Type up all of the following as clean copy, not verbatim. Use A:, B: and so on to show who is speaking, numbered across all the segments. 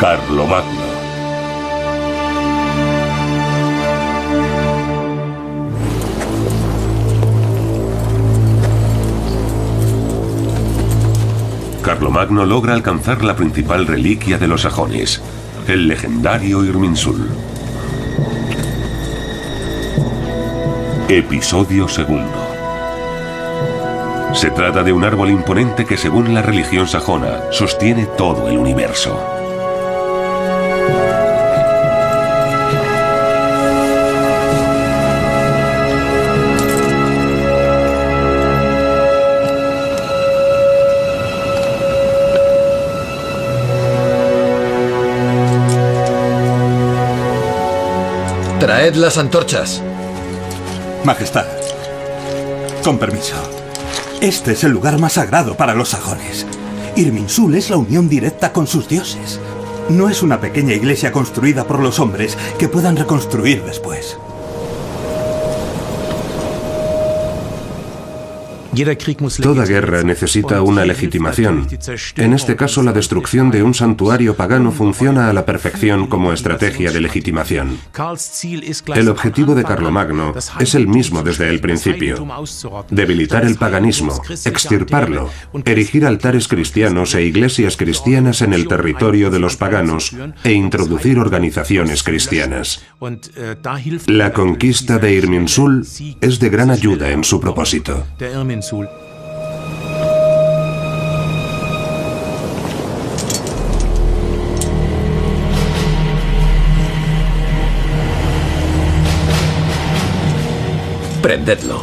A: Carlomagno. Carlomagno logra alcanzar la principal reliquia de los sajones, el legendario Irminsul. Episodio segundo. Se trata de un árbol imponente que, según la religión sajona, sostiene todo el universo.
B: Traed las antorchas.
C: Majestad, con permiso. Este es el lugar más sagrado para los sajones. Irminsul es la unión directa con sus dioses. No es una pequeña iglesia construida por los hombres que puedan reconstruir después.
D: Toda guerra necesita una legitimación. En este caso, la destrucción de un santuario pagano funciona a la perfección como estrategia de legitimación. El objetivo de Carlomagno es el mismo desde el principio: debilitar el paganismo, extirparlo, erigir altares cristianos e iglesias cristianas en el territorio de los paganos e introducir organizaciones cristianas. La conquista de Irminsul es de gran ayuda en su propósito.
B: Prendedlo.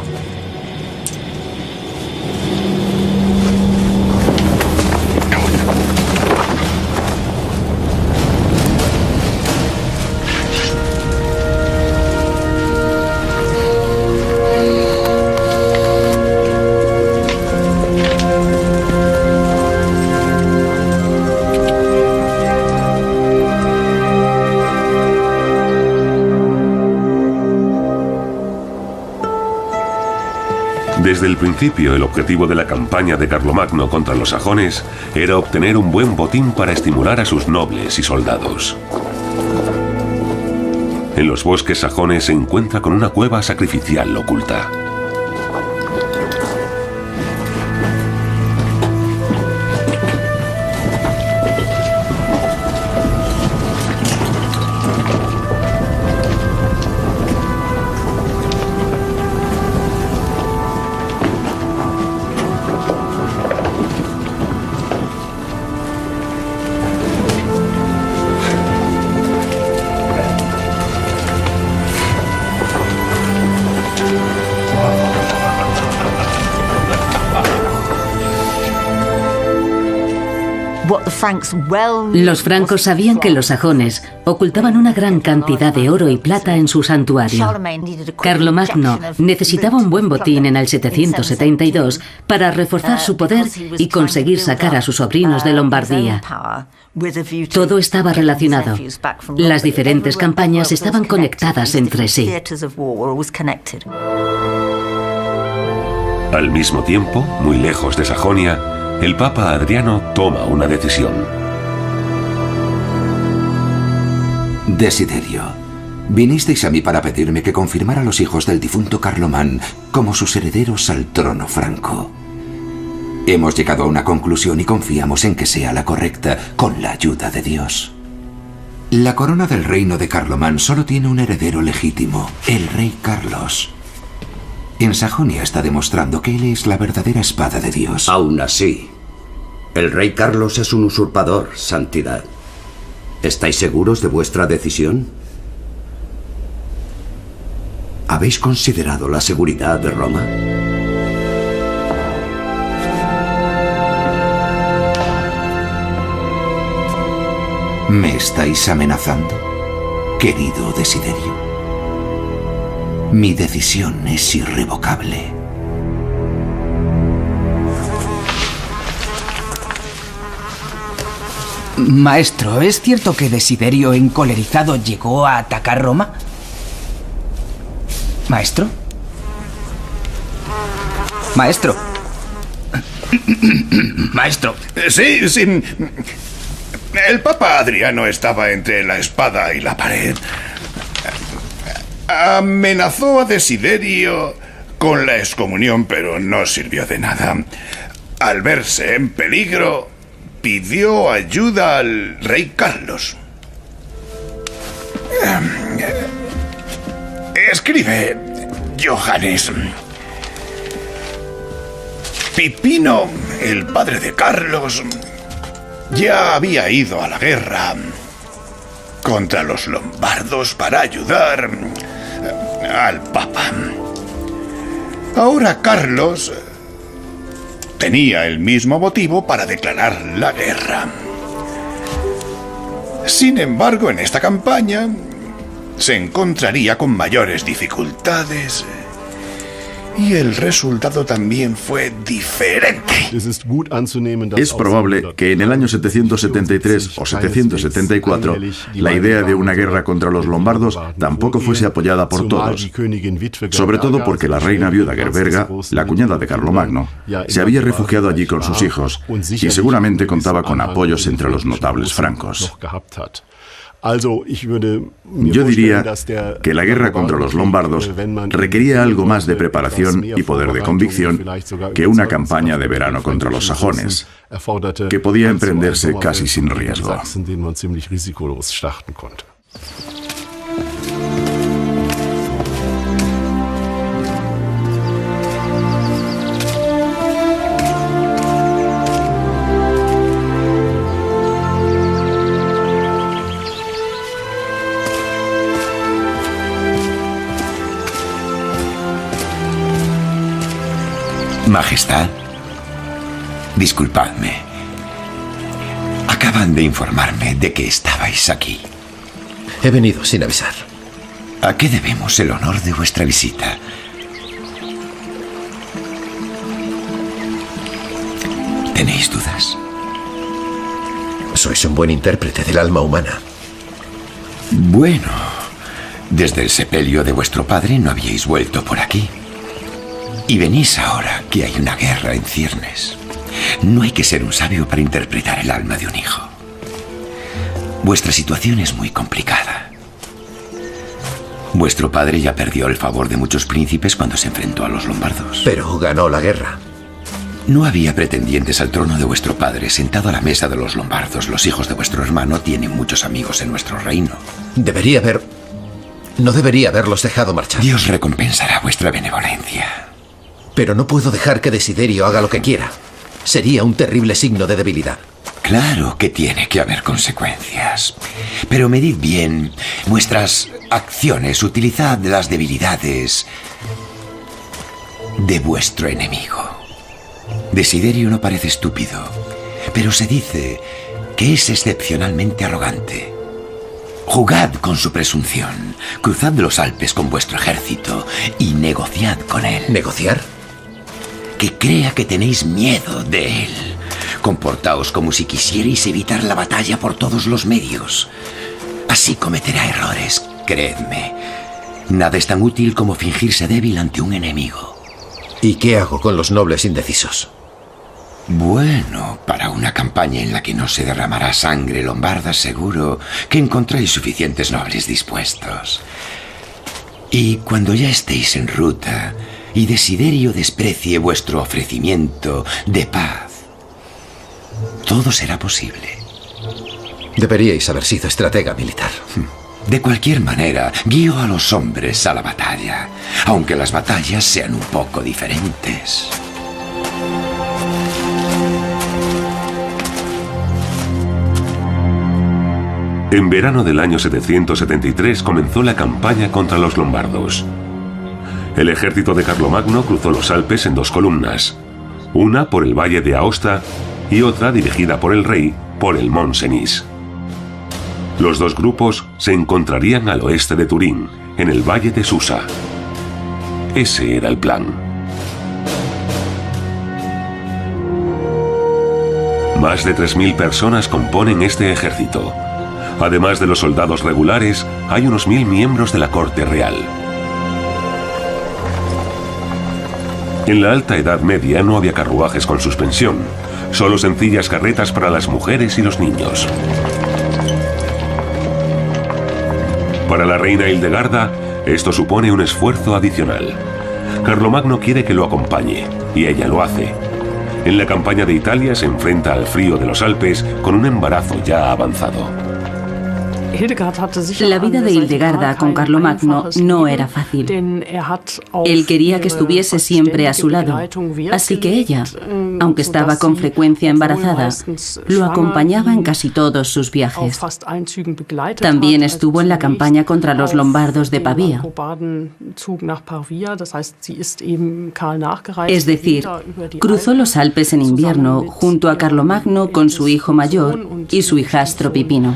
A: Desde el principio, el objetivo de la campaña de Carlomagno contra los sajones era obtener un buen botín para estimular a sus nobles y soldados. En los bosques sajones se encuentra con una cueva sacrificial oculta.
E: Los francos sabían que los sajones ocultaban una gran cantidad de oro y plata en su santuario. Carlomagno necesitaba un buen botín en el 772 para reforzar su poder y conseguir sacar a sus sobrinos de Lombardía. Todo estaba relacionado. Las diferentes campañas estaban conectadas entre sí.
A: Al mismo tiempo, muy lejos de Sajonia, el Papa Adriano toma una decisión.
F: Desiderio, vinisteis a mí para pedirme que confirmara a los hijos del difunto Carlomán como sus herederos al trono franco. Hemos llegado a una conclusión y confiamos en que sea la correcta, con la ayuda de Dios. La corona del reino de Carlomán solo tiene un heredero legítimo, el rey Carlos. En Sajonia está demostrando que él es la verdadera espada de Dios.
G: Aún así, el rey Carlos es un usurpador, Santidad. ¿Estáis seguros de vuestra decisión? ¿Habéis considerado la seguridad de Roma?
F: ¿Me estáis amenazando, querido Desiderio? Mi decisión es irrevocable.
H: Maestro, ¿es cierto que Desiderio, encolerizado, llegó a atacar Roma? ¿Maestro? ¿Maestro? ¿Maestro?
C: Sí, sin...
I: El Papa Adriano estaba entre la espada y la pared. Amenazó a Desiderio con la excomunión, pero no sirvió de nada. Al verse en peligro, pidió ayuda al rey Carlos. Escribe, Johannes. Pipino, el padre de Carlos, ya había ido a la guerra contra los lombardos para ayudar al Papa. Ahora Carlos tenía el mismo motivo para declarar la guerra. Sin embargo, en esta campaña se encontraría con mayores dificultades y el resultado también fue diferente.
J: Es probable que en el año 773 o 774 la idea de una guerra contra los lombardos tampoco fuese apoyada por todos, sobre todo porque la reina viuda Gerberga, la cuñada de Carlomagno, se había refugiado allí con sus hijos y seguramente contaba con apoyos entre los notables francos. Yo diría que la guerra contra los lombardos requería algo más de preparación y poder de convicción que una campaña de verano contra los sajones, que podía emprenderse casi sin riesgo.
F: Majestad, disculpadme. Acaban de informarme de que estabais aquí.
B: He venido sin avisar.
F: ¿A qué debemos el honor de vuestra visita? ¿Tenéis dudas?
B: Sois un buen intérprete del alma humana.
F: Bueno, desde el sepelio de vuestro padre no habíais vuelto por aquí. Y venís ahora que hay una guerra en ciernes. No hay que ser un sabio para interpretar el alma de un hijo. Vuestra situación es muy complicada. Vuestro padre ya perdió el favor de muchos príncipes cuando se enfrentó a los lombardos.
B: Pero ganó la guerra.
F: No había pretendientes al trono de vuestro padre. Sentado a la mesa de los lombardos, los hijos de vuestro hermano tienen muchos amigos en nuestro reino.
B: No debería haberlos dejado marchar.
F: Dios recompensará vuestra benevolencia.
B: Pero no puedo dejar que Desiderio haga lo que quiera. Sería un terrible signo de debilidad.
F: Claro que tiene que haber consecuencias. Pero medid bien vuestras acciones. Utilizad las debilidades de vuestro enemigo. Desiderio no parece estúpido, pero se dice que es excepcionalmente arrogante. Jugad con su presunción. Cruzad los Alpes con vuestro ejército y negociad con él.
B: ¿Negociar?
F: Que crea que tenéis miedo de él. Comportaos como si quisierais evitar la batalla por todos los medios. Así cometerá errores, creedme. Nada es tan útil como fingirse débil ante un enemigo.
B: ¿Y qué hago con los nobles indecisos?
F: Bueno, para una campaña en la que no se derramará sangre lombarda, seguro que encontráis suficientes nobles dispuestos. Y cuando ya estéis en ruta y Desiderio desprecie vuestro ofrecimiento de paz, todo será posible.
B: Deberíais haber sido estratega militar.
F: De cualquier manera, guío a los hombres a la batalla, aunque las batallas sean un poco diferentes.
A: En verano del año 773 comenzó la campaña contra los lombardos. El ejército de Carlomagno cruzó los Alpes en dos columnas, una por el valle de Aosta y otra dirigida por el rey por el Mont Cenis. Los dos grupos se encontrarían al oeste de Turín, en el valle de Susa. Ese era el plan. Más de 3.000 personas componen este ejército. Además de los soldados regulares, hay unos 1.000 miembros de la corte real. En la Alta Edad Media no había carruajes con suspensión, solo sencillas carretas para las mujeres y los niños. Para la reina Hildegarda, esto supone un esfuerzo adicional. Carlomagno quiere que lo acompañe, y ella lo hace. En la campaña de Italia se enfrenta al frío de los Alpes con un embarazo ya avanzado.
E: La vida de Hildegarda con Carlomagno no era fácil. Él quería que estuviese siempre a su lado, así que ella, aunque estaba con frecuencia embarazada, lo acompañaba en casi todos sus viajes. También estuvo en la campaña contra los lombardos de Pavía. Es decir, cruzó los Alpes en invierno junto a Carlomagno con su hijo mayor y su hijastro Pipino.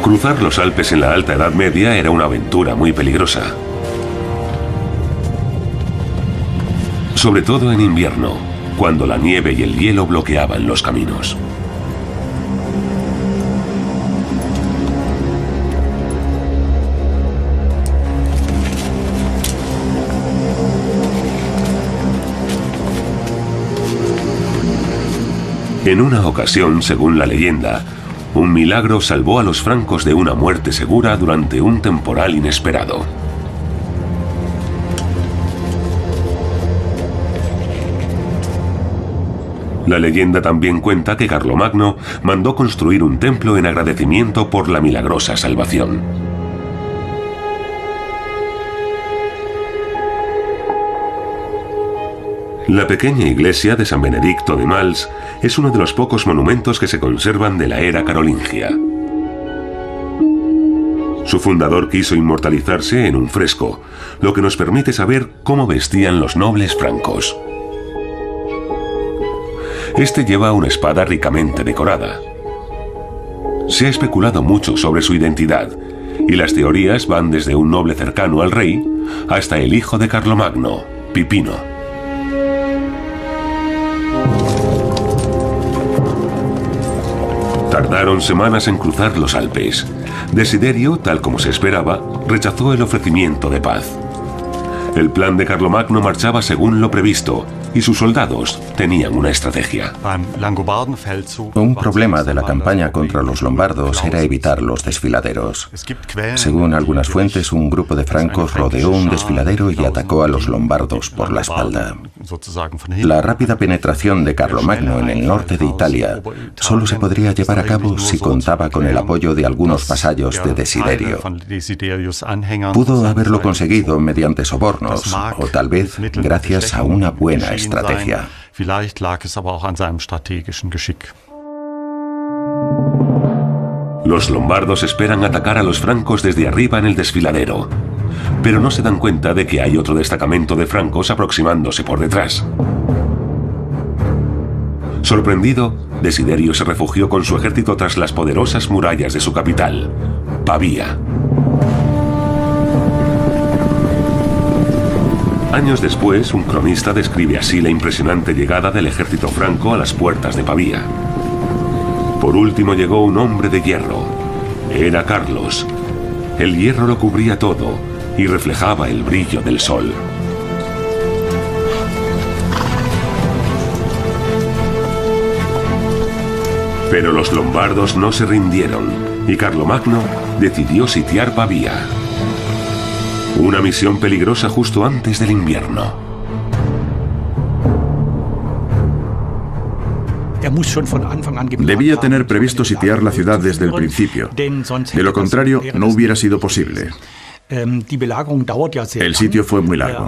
A: Cruzar los Alpes en la Alta Edad Media era una aventura muy peligrosa. Sobre todo en invierno, cuando la nieve y el hielo bloqueaban los caminos. En una ocasión, según la leyenda, un milagro salvó a los francos de una muerte segura durante un temporal inesperado. La leyenda también cuenta que Carlomagno mandó construir un templo en agradecimiento por la milagrosa salvación. La pequeña iglesia de San Benedicto de Mals es uno de los pocos monumentos que se conservan de la era carolingia. Su fundador quiso inmortalizarse en un fresco, lo que nos permite saber cómo vestían los nobles francos. Este lleva una espada ricamente decorada. Se ha especulado mucho sobre su identidad, y las teorías van desde un noble cercano al rey hasta el hijo de Carlomagno, Pipino. Tardaron semanas en cruzar los Alpes. Desiderio, tal como se esperaba, rechazó el ofrecimiento de paz. El plan de Carlomagno marchaba según lo previsto, y sus soldados tenían una estrategia.
K: Un problema de la campaña contra los lombardos era evitar los desfiladeros. Según algunas fuentes, un grupo de francos rodeó un desfiladero y atacó a los lombardos por la espalda. La rápida penetración de Carlomagno en el norte de Italia solo se podría llevar a cabo si contaba con el apoyo de algunos vasallos de Desiderio. Pudo haberlo conseguido mediante sobornos, o tal vez gracias a una buena estrategia.
A: Los lombardos esperan atacar a los francos desde arriba en el desfiladero, pero no se dan cuenta de que hay otro destacamento de francos aproximándose por detrás. Sorprendido, Desiderio se refugió con su ejército tras las poderosas murallas de su capital, Pavía. Años después, un cronista describe así la impresionante llegada del ejército franco a las puertas de Pavía. Por último llegó un hombre de hierro. Era Carlos. El hierro lo cubría todo y reflejaba el brillo del sol. Pero los lombardos no se rindieron y Carlomagno decidió sitiar Pavía. Una misión peligrosa justo antes del invierno.
J: Debía tener previsto sitiar la ciudad desde el principio. De lo contrario, no hubiera sido posible. El sitio fue muy largo.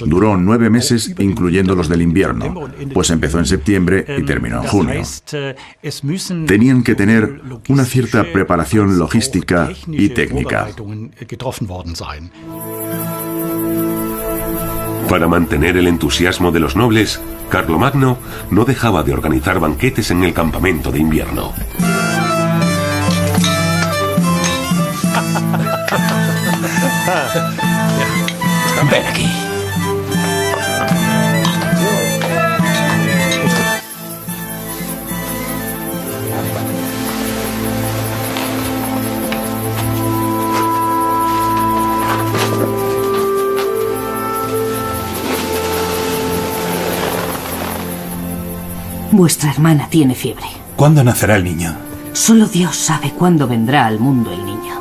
J: Duró 9 meses, incluyendo los del invierno, pues empezó en septiembre y terminó en junio. Tenían que tener una cierta preparación logística y técnica.
A: Para mantener el entusiasmo de los nobles, Carlomagno no dejaba de organizar banquetes en el campamento de invierno.
B: Ven aquí.
L: Vuestra hermana tiene fiebre.
C: ¿Cuándo nacerá el niño?
L: Solo Dios sabe cuándo vendrá al mundo el niño.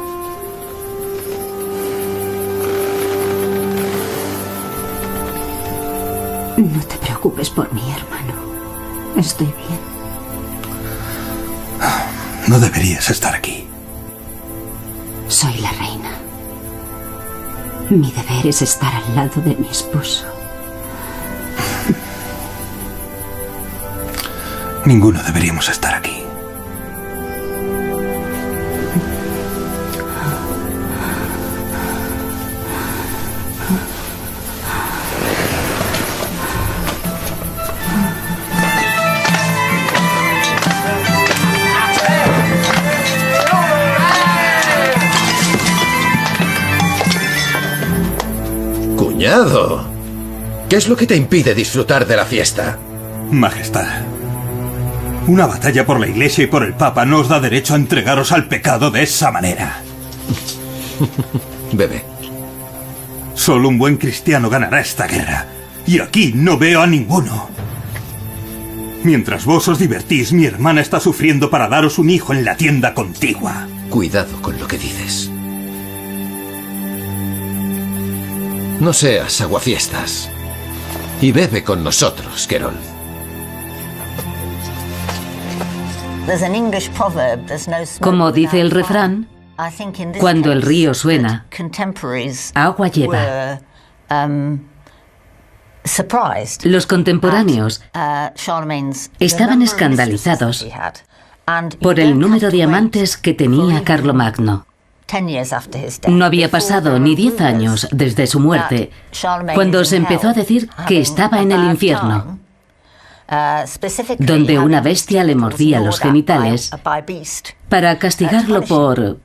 L: No te preocupes por mí, hermano. Estoy bien.
C: No deberías estar aquí.
L: Soy la reina. Mi deber es estar al lado de mi esposo.
C: Ninguno deberíamos estar aquí.
B: Cuñado, ¿qué es lo que te impide disfrutar de la fiesta?
C: Majestad, una batalla por la Iglesia y por el Papa no os da derecho a entregaros al pecado de esa manera.
B: Bebe.
C: Solo un buen cristiano ganará esta guerra. Y aquí no veo a ninguno. Mientras vos os divertís, mi hermana está sufriendo para daros un hijo en la tienda contigua.
B: Cuidado con lo que dices. No seas aguafiestas. Y bebe con nosotros, Querol.
E: Como dice el refrán, cuando el río suena, agua lleva. Los contemporáneos estaban escandalizados por el número de amantes que tenía Carlomagno. No había pasado ni 10 años desde su muerte cuando se empezó a decir que estaba en el infierno, donde una bestia le mordía los genitales para castigarlo por...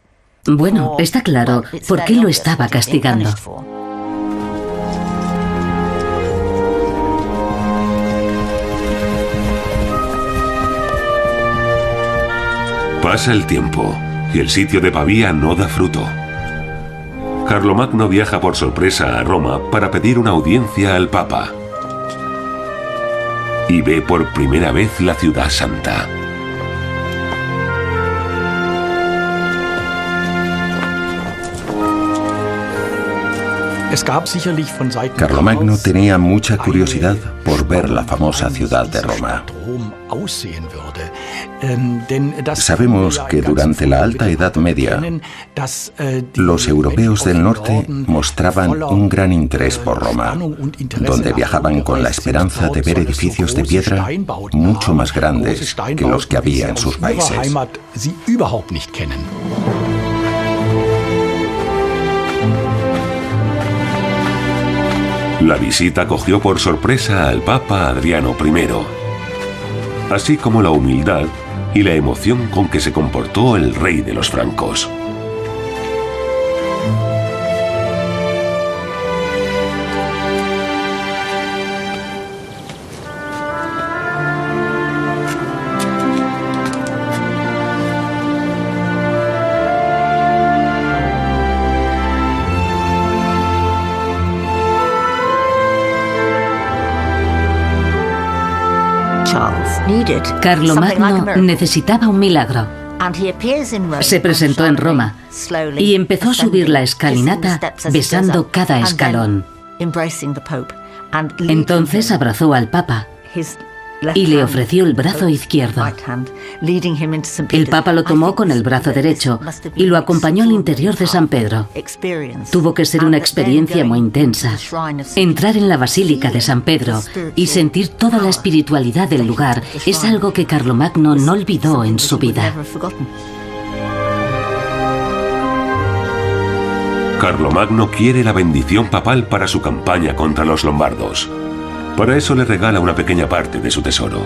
E: Bueno, está claro por qué lo estaba castigando.
A: Pasa el tiempo y el sitio de Pavía no da fruto. Carlomagno viaja por sorpresa a Roma para pedir una audiencia al Papa. Y ve por primera vez la ciudad santa.
K: Carlomagno tenía mucha curiosidad por ver la famosa ciudad de Roma. Sabemos que durante la Alta Edad Media, los europeos del norte mostraban un gran interés por Roma, donde viajaban con la esperanza de ver edificios de piedra mucho más grandes que los que había en sus países.
A: La visita cogió por sorpresa al Papa Adriano I, así como la humildad y la emoción con que se comportó el rey de los francos.
E: Carlomagno necesitaba un milagro. Se presentó en Roma y empezó a subir la escalinata besando cada escalón. Entonces abrazó al Papa y le ofreció el brazo izquierdo. El Papa lo tomó con el brazo derecho y lo acompañó al interior de San Pedro. Tuvo que ser una experiencia muy intensa. Entrar en la Basílica de San Pedro y sentir toda la espiritualidad del lugar es algo que Carlomagno no olvidó en su vida.
A: Carlomagno quiere la bendición papal para su campaña contra los lombardos. Para eso le regala una pequeña parte de su tesoro.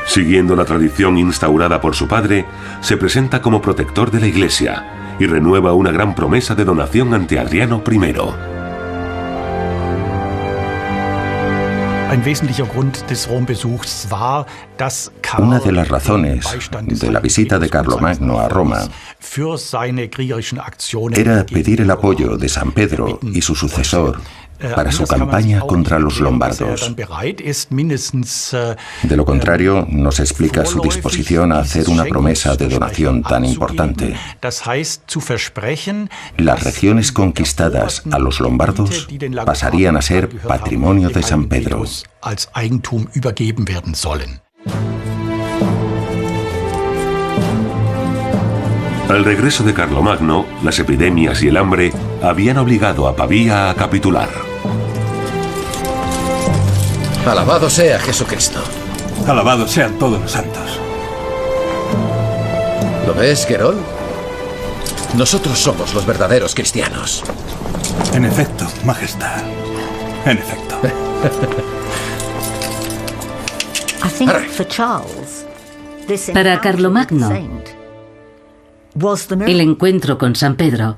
A: Siguiendo la tradición instaurada por su padre, se presenta como protector de la Iglesia y renueva una gran promesa de donación ante Adriano I.
K: Una de las razones de la visita de Carlomagno a Roma era pedir el apoyo de San Pedro y su sucesor para su campaña contra los lombardos. De lo contrario, no se explica su disposición a hacer una promesa de donación tan importante. Las regiones conquistadas a los lombardos pasarían a ser patrimonio de San Pedro.
A: Al regreso de Carlomagno, las epidemias y el hambre habían obligado a Pavía a capitular.
B: Alabado sea Jesucristo.
C: Alabados sean todos los santos.
B: ¿Lo ves, Querol? Nosotros somos los verdaderos cristianos.
C: En efecto, Majestad. En efecto.
E: Para Carlomagno, el encuentro con San Pedro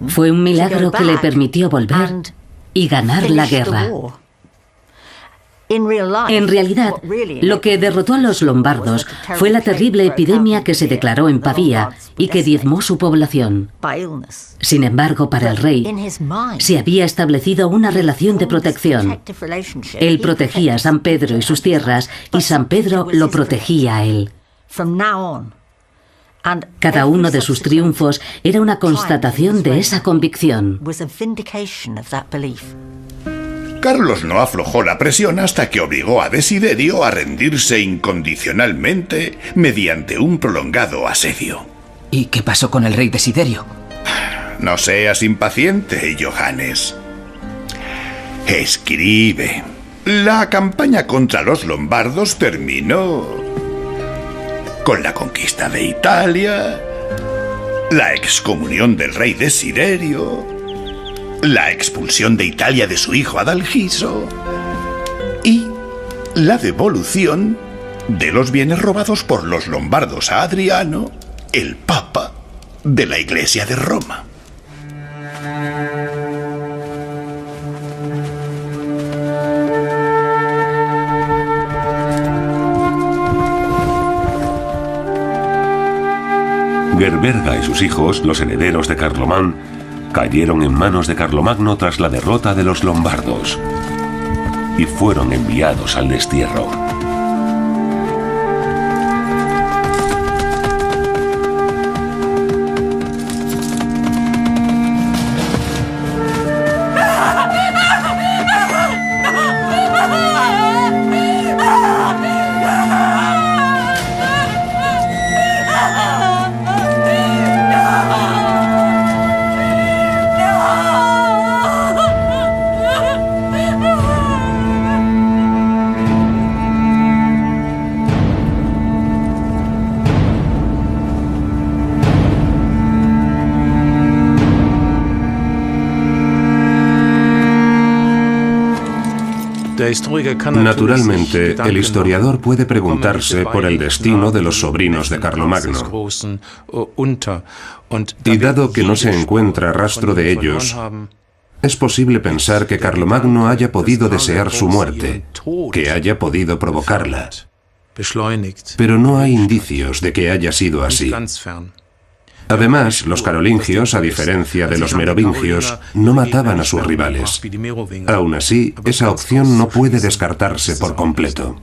E: fue un milagro que le permitió volver y ganar la guerra. En realidad, lo que derrotó a los lombardos fue la terrible epidemia que se declaró en Pavía y que diezmó su población. Sin embargo, para el rey, se había establecido una relación de protección. Él protegía a San Pedro y sus tierras, y San Pedro lo protegía a él. Cada uno de sus triunfos era una constatación de esa convicción.
I: Carlos no aflojó la presión hasta que obligó a Desiderio a rendirse incondicionalmente mediante un prolongado asedio.
H: ¿Y qué pasó con el rey Desiderio?
I: No seas impaciente, Johannes. Escribe. La campaña contra los lombardos terminó con la conquista de Italia, la excomunión del rey Desiderio, la expulsión de Italia de su hijo Adalgiso y la devolución de los bienes robados por los lombardos a Adriano, el papa de la Iglesia de Roma.
A: Gerberga y sus hijos, los herederos de Carlomán, cayeron en manos de Carlomagno tras la derrota de los lombardos y fueron enviados al destierro.
D: Naturalmente, el historiador puede preguntarse por el destino de los sobrinos de Carlomagno. Y dado que no se encuentra rastro de ellos, es posible pensar que Carlomagno haya podido desear su muerte, que haya podido provocarla. Pero no hay indicios de que haya sido así. Además, los carolingios, a diferencia de los merovingios, no mataban a sus rivales. Aún así, esa opción no puede descartarse por completo.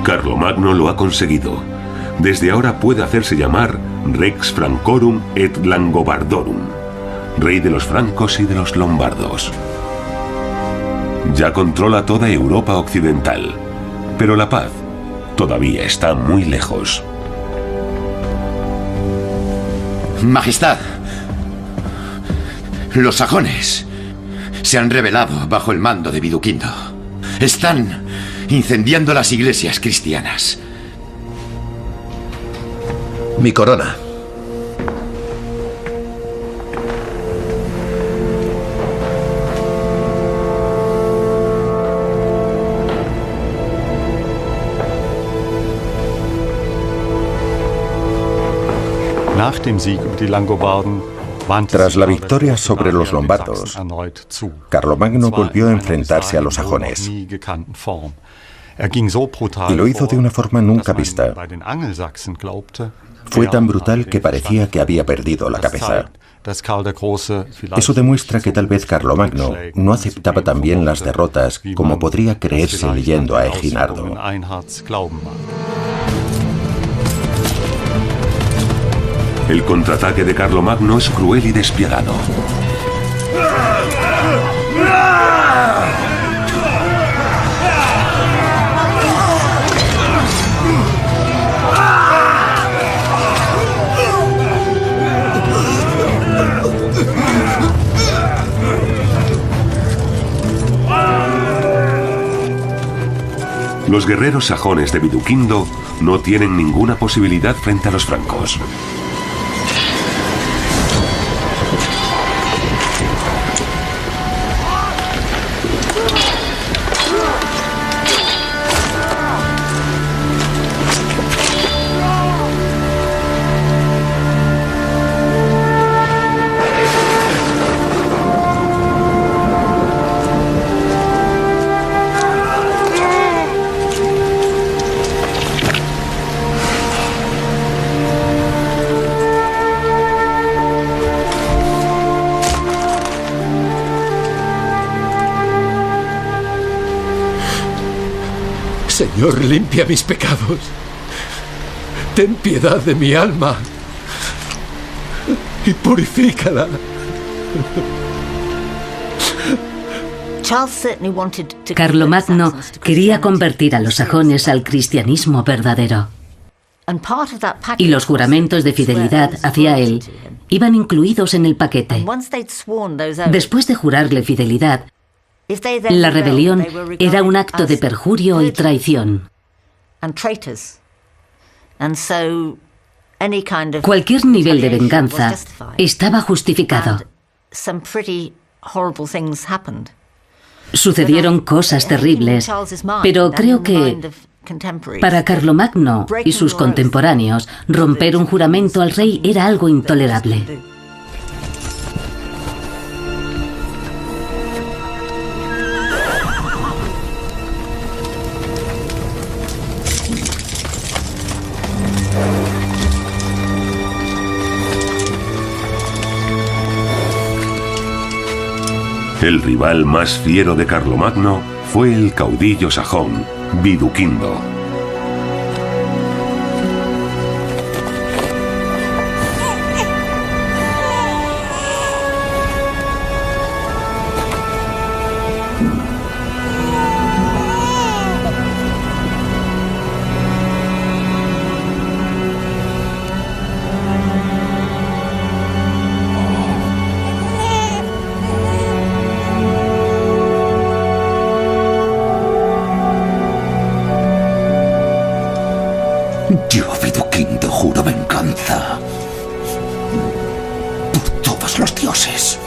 A: Carlomagno lo ha conseguido. Desde ahora puede hacerse llamar Rex Francorum et Langobardorum, rey de los francos y de los lombardos. Ya controla toda Europa occidental. Pero la paz todavía está muy lejos.
F: Majestad, los sajones se han rebelado bajo el mando de Viduquindo. Están incendiando las iglesias cristianas.
B: Mi corona.
K: Tras la victoria sobre los lombardos, Carlomagno volvió a enfrentarse a los sajones. Y lo hizo de una forma nunca vista. Fue tan brutal que parecía que había perdido la cabeza. Eso demuestra que tal vez Carlomagno no aceptaba tan bien las derrotas como podría creerse leyendo a Eginardo.
A: El contraataque de Carlomagno es cruel y despiadado. Los guerreros sajones de Viduquindo no tienen ninguna posibilidad frente a los francos.
B: Señor, limpia mis pecados. Ten piedad de mi alma y purifícala.
E: Carlomagno quería convertir a los sajones al cristianismo verdadero. Y los juramentos de fidelidad hacia él iban incluidos en el paquete. Después de jurarle fidelidad, la rebelión era un acto de perjurio y traición. Cualquier nivel de venganza estaba justificado. Sucedieron cosas terribles, pero creo que para Carlomagno y sus contemporáneos, romper un juramento al rey era algo intolerable.
A: El rival más fiero de Carlomagno fue el caudillo sajón, Viduquindo.
F: Yo, Viduquindo, juro venganza por todos los dioses.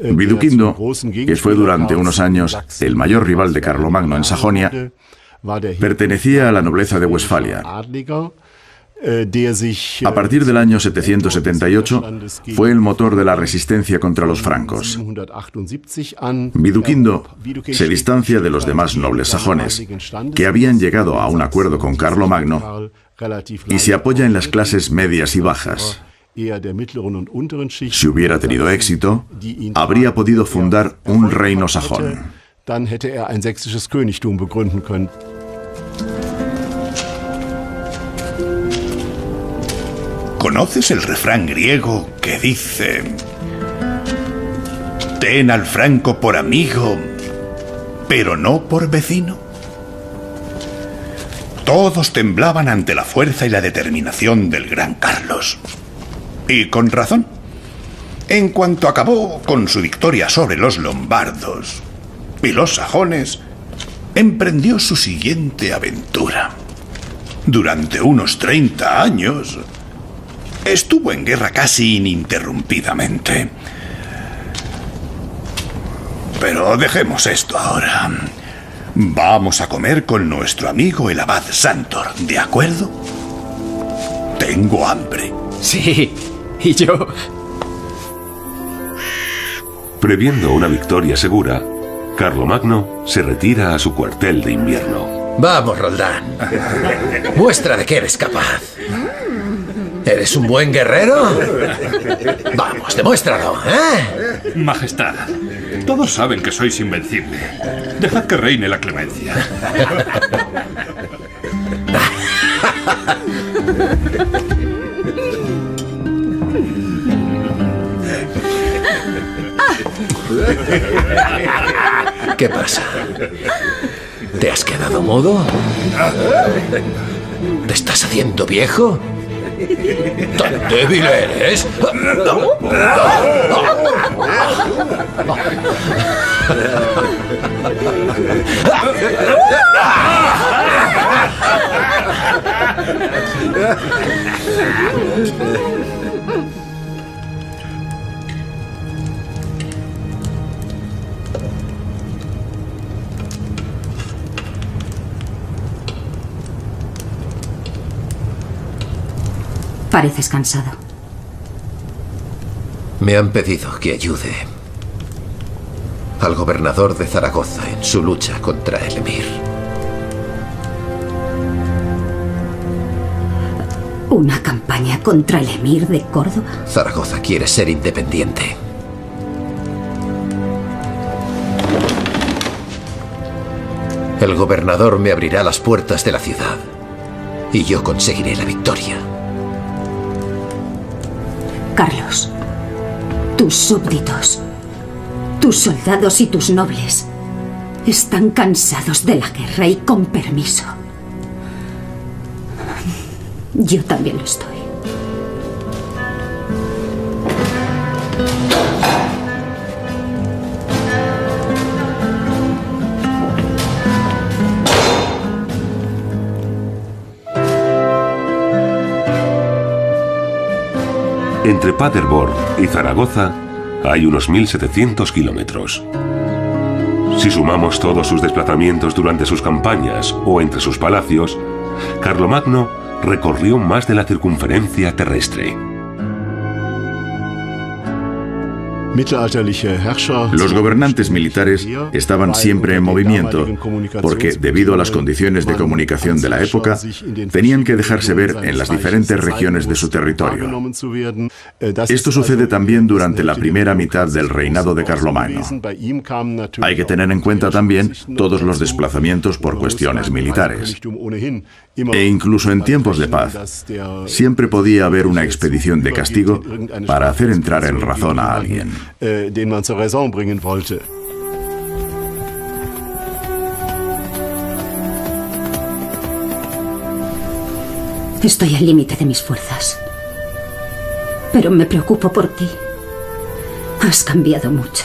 J: Viduquindo, que fue durante unos años el mayor rival de Carlomagno en Sajonia, pertenecía a la nobleza de Westfalia. A partir del año 778 fue el motor de la resistencia contra los francos. Viduquindo se distancia de los demás nobles sajones, que habían llegado a un acuerdo con Carlomagno, y se apoya en las clases medias y bajas. Si hubiera tenido éxito, habría podido fundar un reino sajón.
I: ¿Conoces el refrán griego que dice: ten al franco por amigo, pero no por vecino? Todos temblaban ante la fuerza y la determinación del gran Carlos. Y con razón. En cuanto acabó con su victoria sobre los lombardos y los sajones, emprendió su siguiente aventura. Durante unos 30 años... estuvo en guerra casi ininterrumpidamente. Pero dejemos esto ahora. Vamos a comer con nuestro amigo el abad Santor, ¿de acuerdo? Tengo hambre.
H: Sí, y yo...
A: Previendo una victoria segura, Carlomagno se retira a su cuartel de invierno.
B: Vamos, Roldán. Muestra de que eres capaz. ¿Eres un buen guerrero? Vamos, demuéstralo, ¿eh?
M: Majestad, todos saben que sois invencible. Dejad que reine la clemencia.
B: ¿Qué pasa? ¿Te has quedado mudo? ¿Te estás haciendo viejo? ¿Tan débil eres?
L: Pareces cansado.
B: Me han pedido que ayude al gobernador de Zaragoza en su lucha contra el emir.
L: ¿Una campaña contra el emir de Córdoba?
B: Zaragoza quiere ser independiente. El gobernador me abrirá las puertas de la ciudad y yo conseguiré la victoria.
L: Carlos, tus súbditos, tus soldados y tus nobles están cansados de la guerra y con permiso. Yo también lo estoy.
A: Entre Paderborn y Zaragoza hay unos 1.700 kilómetros. Si sumamos todos sus desplazamientos durante sus campañas o entre sus palacios, Carlomagno recorrió más de la circunferencia terrestre.
J: Los gobernantes militares estaban siempre en movimiento porque, debido a las condiciones de comunicación de la época, tenían que dejarse ver en las diferentes regiones de su territorio. Esto sucede también durante la primera mitad del reinado de Carlomagno. Hay que tener en cuenta también todos los desplazamientos por cuestiones militares. E incluso en tiempos de paz, siempre podía haber una expedición de castigo para hacer entrar en razón a alguien.
L: Estoy al límite de mis fuerzas. Pero me preocupo por ti. Has cambiado mucho.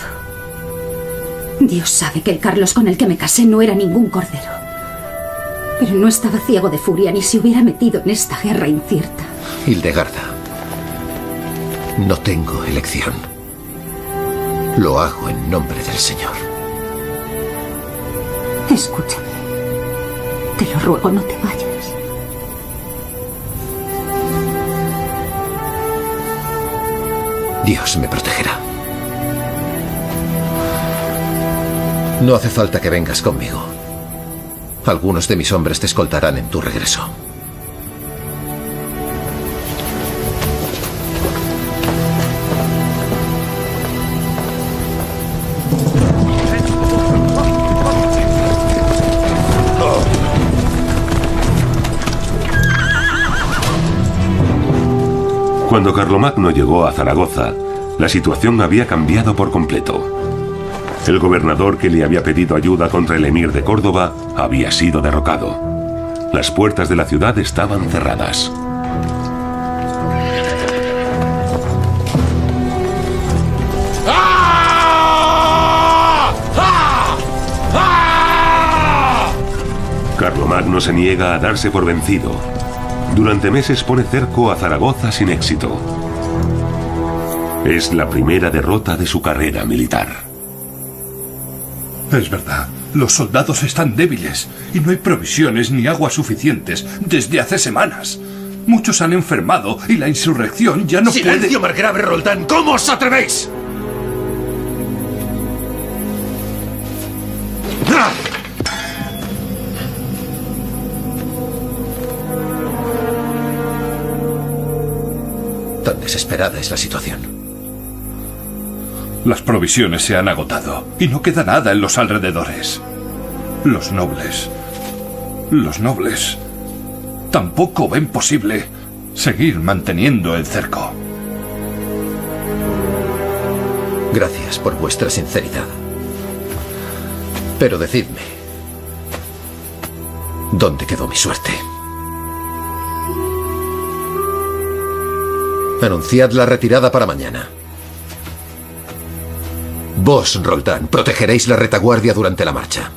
L: Dios sabe que el Carlos con el que me casé no era ningún cordero. Pero no estaba ciego de furia ni se hubiera metido en esta guerra incierta.
B: Hildegarda, no tengo elección. Lo hago en nombre del Señor.
L: Escúchame. Te lo ruego, no te vayas.
B: Dios me protegerá. No hace falta que vengas conmigo. Algunos de mis hombres te escoltarán en tu regreso.
A: Cuando Carlomagno llegó a Zaragoza, la situación había cambiado por completo. El gobernador que le había pedido ayuda contra el emir de Córdoba había sido derrocado. Las puertas de la ciudad estaban cerradas. Carlomagno se niega a darse por vencido. Durante meses pone cerco a Zaragoza sin éxito. Es la primera derrota de su carrera militar.
M: Es verdad, los soldados están débiles y no hay provisiones ni agua suficientes desde hace semanas. Muchos han enfermado y la insurrección ya no puede...
B: ¡Silencio, margrave Roldán! ¿Cómo os atrevéis? desesperada es la situación.
M: Las provisiones se han agotado y no queda nada en los alrededores. Los nobles tampoco ven posible seguir manteniendo el cerco.
B: Gracias por vuestra sinceridad. Pero decidme, ¿dónde quedó mi suerte? Anunciad la retirada para mañana. Vos, Roldán, protegeréis la retaguardia durante la marcha.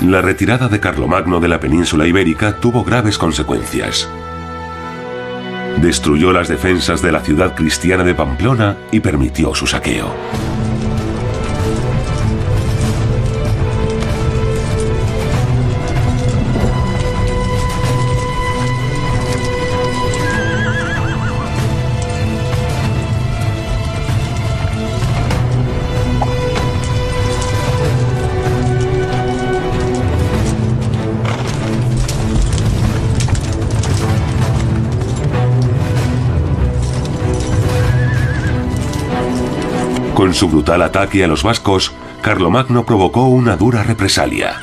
A: La retirada de Carlomagno de la península ibérica tuvo graves consecuencias. Destruyó las defensas de la ciudad cristiana de Pamplona y permitió su saqueo. Con su brutal ataque a los vascos, Carlomagno provocó una dura represalia.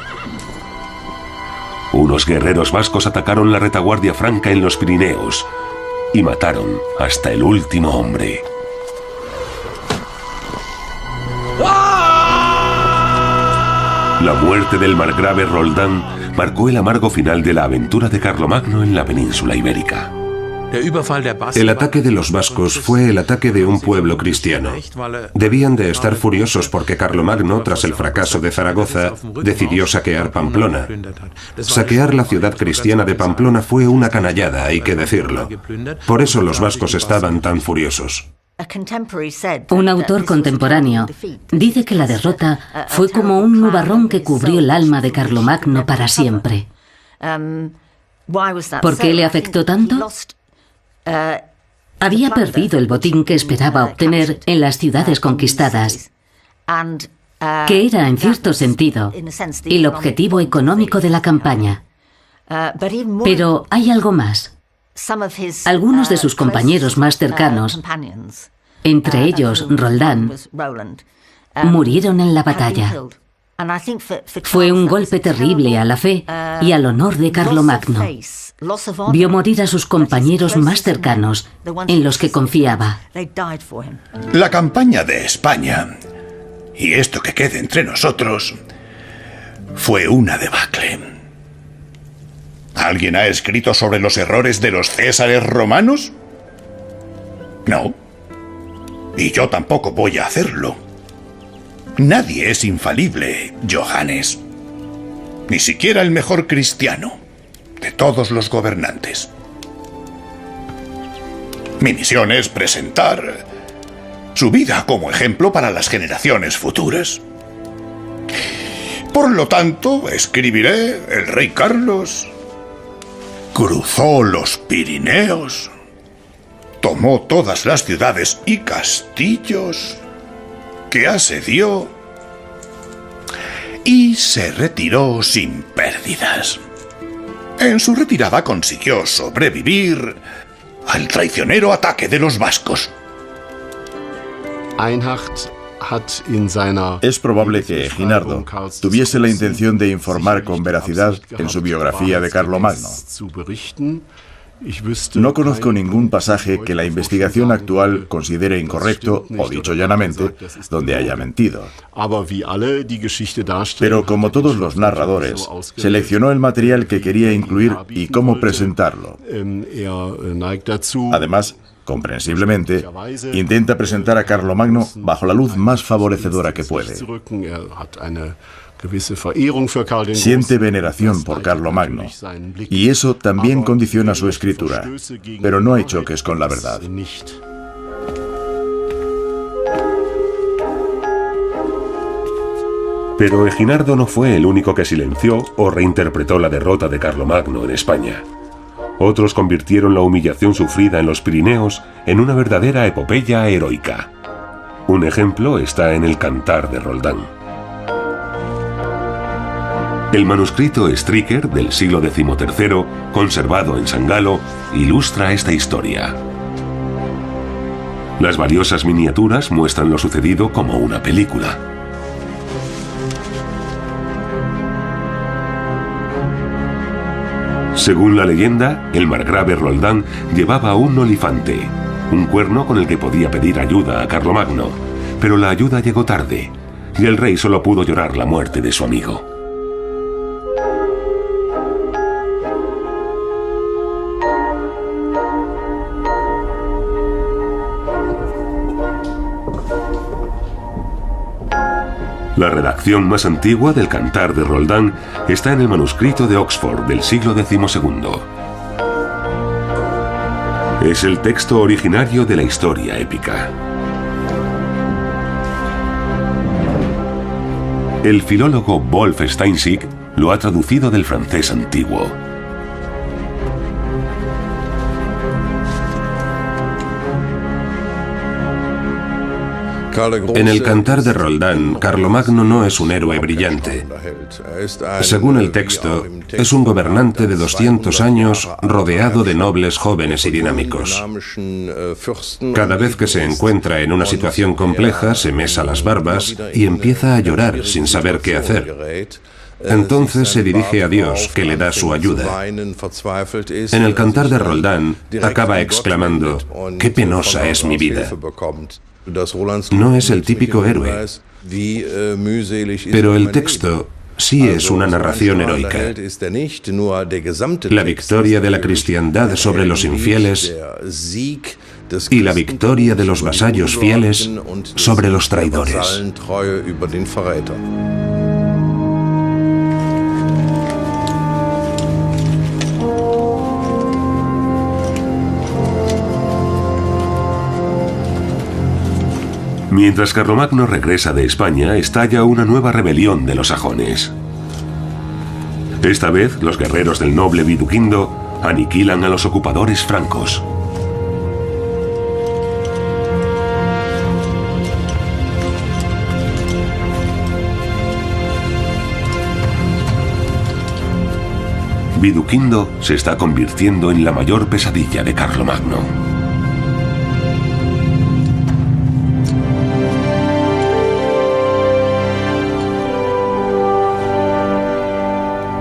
A: Unos guerreros vascos atacaron la retaguardia franca en los Pirineos y mataron hasta el último hombre. La muerte del margrave Roldán marcó el amargo final de la aventura de Carlomagno en la península ibérica.
D: El ataque de los vascos fue el ataque de un pueblo cristiano. Debían de estar furiosos porque Carlomagno, tras el fracaso de Zaragoza, decidió saquear Pamplona. Saquear la ciudad cristiana de Pamplona fue una canallada, hay que decirlo. Por eso los vascos estaban tan furiosos.
E: Un autor contemporáneo dice que la derrota fue como un nubarrón que cubrió el alma de Carlomagno para siempre. ¿Por qué le afectó tanto? Había perdido el botín que esperaba obtener en las ciudades conquistadas, que era, en cierto sentido, el objetivo económico de la campaña. Pero hay algo más. Algunos de sus compañeros más cercanos, entre ellos Roldán, murieron en la batalla. Fue un golpe terrible a la fe y al honor de Carlomagno. Vio morir a sus compañeros más cercanos, en los que confiaba.
I: La campaña de España, y esto que quede entre nosotros, fue una debacle. ¿Alguien ha escrito sobre los errores de los césares romanos? No. Y yo tampoco voy a hacerlo. Nadie es infalible, Johannes. Ni siquiera el mejor cristiano de todos los gobernantes. Mi misión es presentar su vida como ejemplo para las generaciones futuras. Por lo tanto, escribiré: el rey Carlos cruzó los Pirineos, tomó todas las ciudades y castillos que asedió y se retiró sin pérdidas. En su retirada consiguió sobrevivir al traicionero ataque de los vascos.
J: Es probable que Eginardo tuviese la intención de informar con veracidad en su biografía de Carlomagno. No conozco ningún pasaje que la investigación actual considere incorrecto, o dicho llanamente, donde haya mentido. Pero como todos los narradores, seleccionó el material que quería incluir y cómo presentarlo. Además, comprensiblemente, intenta presentar a Carlomagno bajo la luz más favorecedora que puede. Siente veneración por Carlomagno, y eso también condiciona su escritura, pero no hay choques con la verdad.
A: Pero Eginardo no fue el único que silenció o reinterpretó la derrota de Carlomagno en España. Otros convirtieron la humillación sufrida en los Pirineos en una verdadera epopeya heroica. Un ejemplo está en el Cantar de Roldán. El manuscrito Stryker del siglo XIII, conservado en San Galo, ilustra esta historia. Las valiosas miniaturas muestran lo sucedido como una película. Según la leyenda, el margrave Roldán llevaba un olifante, un cuerno con el que podía pedir ayuda a Carlomagno, pero la ayuda llegó tarde, y el rey solo pudo llorar la muerte de su amigo. La redacción más antigua del Cantar de Roldán está en el manuscrito de Oxford del siglo XII. Es el texto originario de la historia épica. El filólogo Wolf Steinsiek lo ha traducido del francés antiguo.
D: En el Cantar de Roldán, Carlomagno no es un héroe brillante. Según el texto, es un gobernante de 200 años rodeado de nobles jóvenes y dinámicos. Cada vez que se encuentra en una situación compleja, se mesa las barbas y empieza a llorar sin saber qué hacer. Entonces se dirige a Dios, que le da su ayuda. En el Cantar de Roldán, acaba exclamando: «¡Qué penosa es mi vida!». No es el típico héroe, pero el texto sí es una narración heroica. La victoria de la cristiandad sobre los infieles y la victoria de los vasallos fieles sobre los traidores.
A: Mientras Carlomagno regresa de España, estalla una nueva rebelión de los sajones. Esta vez, los guerreros del noble Viduquindo aniquilan a los ocupadores francos. Viduquindo se está convirtiendo en la mayor pesadilla de Carlomagno.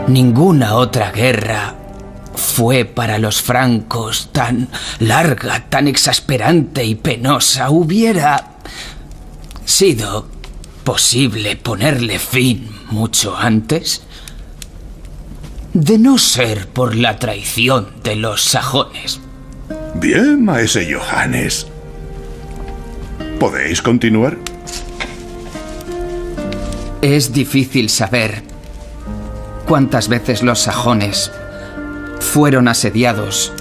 H: Ninguna otra guerra fue para los francos tan larga, tan exasperante y penosa. Hubiera sido posible ponerle fin mucho antes, de no ser por la traición de los sajones.
I: Bien, maese Johannes. ¿Podéis continuar?
H: Es difícil saber cuántas veces los sajones fueron asediados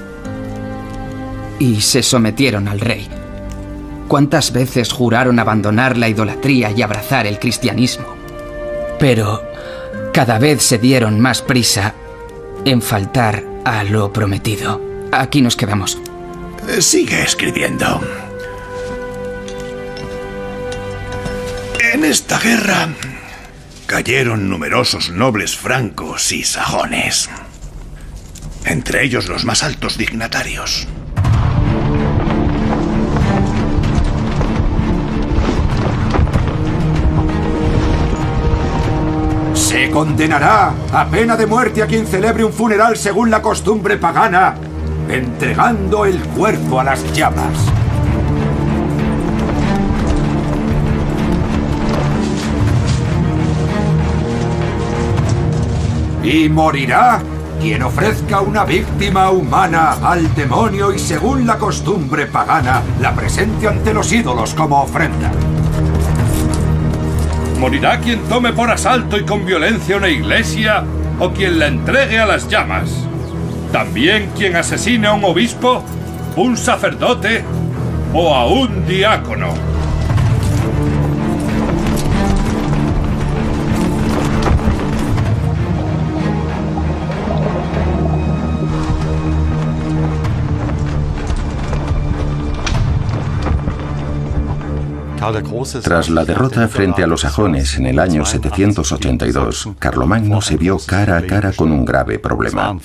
H: y se sometieron al rey. Cuántas veces juraron abandonar la idolatría y abrazar el cristianismo. Pero cada vez se dieron más prisa en faltar a lo prometido. Aquí nos quedamos.
I: Sigue escribiendo. En esta guerra cayeron numerosos nobles francos y sajones, entre ellos los más altos dignatarios.
N: Se condenará a pena de muerte a quien celebre un funeral según la costumbre pagana, entregando el cuerpo a las llamas. Y morirá quien ofrezca una víctima humana al demonio y, según la costumbre pagana, la presente ante los ídolos como ofrenda.
M: Morirá quien tome por asalto y con violencia una iglesia o quien la entregue a las llamas. También quien asesine a un obispo, un sacerdote o a un diácono.
K: Tras la derrota frente a los sajones en el año 782, Carlomagno se vio cara a cara con un grave problema.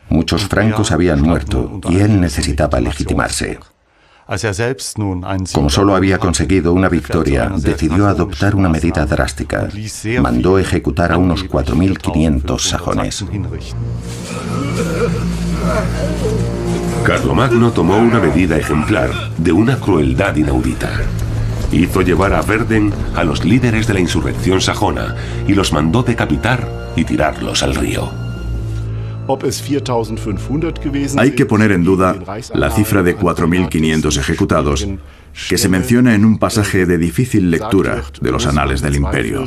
K: Muchos francos habían muerto y él necesitaba legitimarse. Como solo había conseguido una victoria, decidió adoptar una medida drástica. Mandó ejecutar a unos 4.500 sajones.
A: Carlomagno tomó una medida ejemplar de una crueldad inaudita. Hizo llevar a Verden a los líderes de la insurrección sajona y los mandó decapitar y tirarlos al río.
J: Hay que poner en duda la cifra de 4.500 ejecutados que se menciona en un pasaje de difícil lectura de los anales del imperio.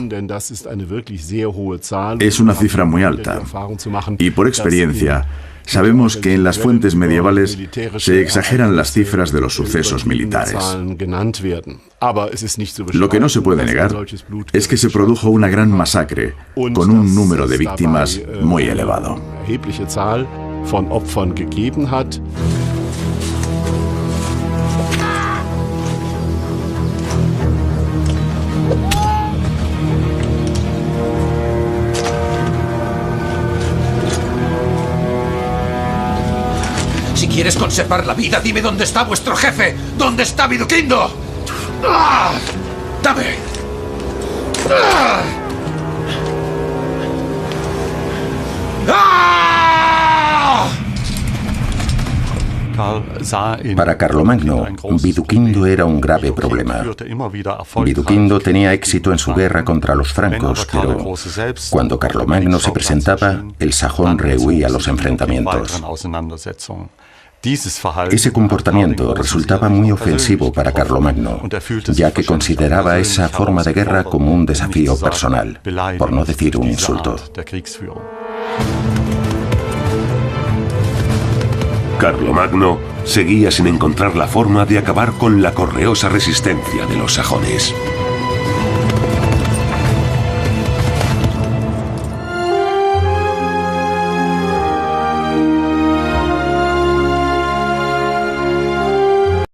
J: Es una cifra muy alta y por experiencia sabemos que en las fuentes medievales se exageran las cifras de los sucesos militares. Lo que no se puede negar es que se produjo una gran masacre con un número de víctimas muy elevado.
B: Si quieres conservar la vida, dime dónde está vuestro jefe. ¿Dónde está Viduquindo? ¡Ah! ¡Dame! ¡Ah! ¡Ah!
K: Para Carlomagno, Viduquindo era un grave problema. Viduquindo tenía éxito en su guerra contra los francos, pero cuando Carlomagno se presentaba, el sajón rehuía los enfrentamientos. Ese comportamiento resultaba muy ofensivo para Carlomagno, ya que consideraba esa forma de guerra como un desafío personal, por no decir un insulto.
A: Carlomagno seguía sin encontrar la forma de acabar con la correosa resistencia de los sajones.